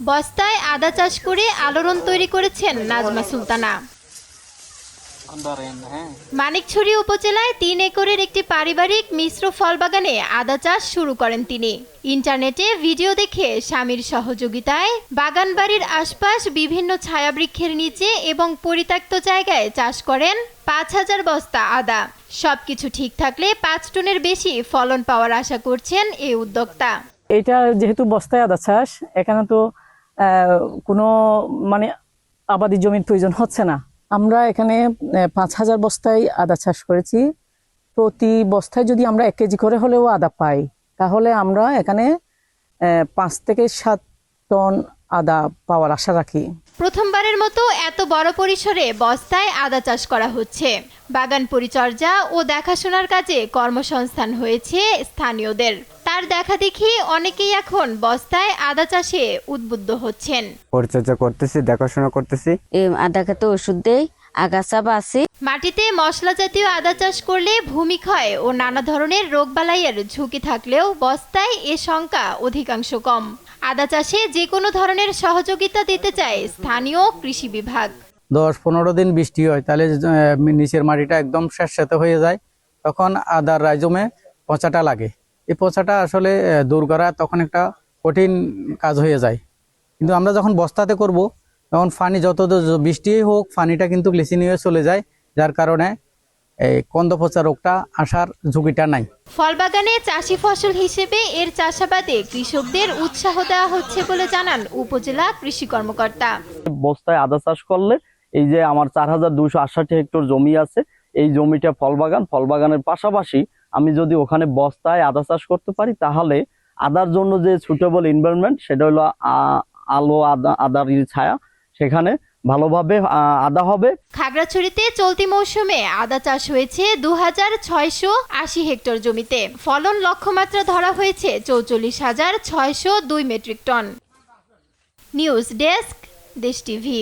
বস্তায় আদা চাষ করে আলোড়ন তৈরি করেছেন নাজমা সুলতানা। মানিকছড়ি উপজেলায় ৩ একরের একটি পারিবারিক মিশ্র ফল বাগানে আদা চাষ শুরু করেন তিনি। ইন্টারনেটে ভিডিও দেখে স্বামীর সহযোগিতায় বাগান বাড়ির আশপাশ বিভিন্ন ছায়াবৃক্ষের নিচে এবং পরিত্যক্ত জায়গায় চাষ করেন ৫,০০০ বস্তা আদা। সবকিছু ঠিক থাকলে ৫ টনের বেশি ফলন পাওয়ার আশা করছেন এই উদ্যোক্তা। এটা যেহেতু বস্তায় আদা চাষ, এখানে তো কোনো আবাদি জমির প্রয়োজন হচ্ছে না। আমরা এখানে ৫,০০০ বস্তায় আদা চাষ করেছি। প্রতি বস্তায় যদি আমরা ১ কেজি করে হলেও আদা পাই, তাহলে আমরা এখানে ৫ থেকে ৭ টন আদা পাওয়ার আশা রাখি। প্রথমবারের মতো এত বড় পরিসরে বস্তায় আদা চাষ করা হচ্ছে। বাগান পরিচর্যা ও দেখাশোনার কাজে কর্মসংস্থান হয়েছে স্থানীয়দের। তার দেখা দেখি অনেকেই এখন বস্তায় আদা চাষে উদ্বুদ্ধ হচ্ছেন। পরিচর্যা করতেছি, দেখাশোনা করতেছি। আদা খেতে ওষুধ দেই, আগাছা বাছি। মাটিতে মশলা জাতীয় আদা চাষ করলে ভূমিক্ষয় ও নানা ধরনের রোগবালাইয়ের ঝুঁকি থাকলেও বস্তায় এ শঙ্কা অধিকাংশ কম। আদা চাষে যে কোনো ধরনের সহযোগিতা দিতে চায় স্থানীয় কৃষি বিভাগ। ১০-১৫ দিন বৃষ্টি হয়, তাহলে নিচের মাটিটা একদম স্যাঁতস্যাঁতে হয়ে যায়। তখন আদার রাইজমে পচাটা লাগে। এই পচাটা আসলে দূর করা তখন একটা কঠিন কাজ হয়ে যায়। কিন্তু আমরা যখন বস্তাতে করব, তখন পানি যত বৃষ্টি হোক, পানিটা কিন্তু গ্লিসিন হয়ে চলে যায়, যার কারণে এই কন্দ পচা রোগটা আসার ঝুঁকিটা নাই। ফল বাগানে চাষি ফসল হিসেবে এর চাষাবাদে কৃষকদের উৎসাহ দেওয়া হচ্ছে বলে জানান উপজেলা কৃষি কর্মকর্তা। বস্তায় আদা চাষ করলে এই যে আমার ৪,২৬৮ হেক্টর জমি আছে, এই জমিটা ফল বাগানের পাশাপাশি আমি যদি ওখানে বস্তায় আদা চাষ করতে পারি, তাহলে আদার জন্য যে সুটেবল এনভায়রনমেন্ট, সেটা হলো আলো, আদার ছায়া, সেখানে ভালোভাবে আদা হবে। খাগড়াছড়িতে চলতি মৌসুমে আদা চাষ হয়েছে ২,৬৮০ হেক্টর জমিতে। ফলন লক্ষ্যমাত্রা ধরা হয়েছে ৪৪,৬০২ মেট্রিক টন। নিউজ ডেস্ক, দেশ টিভি।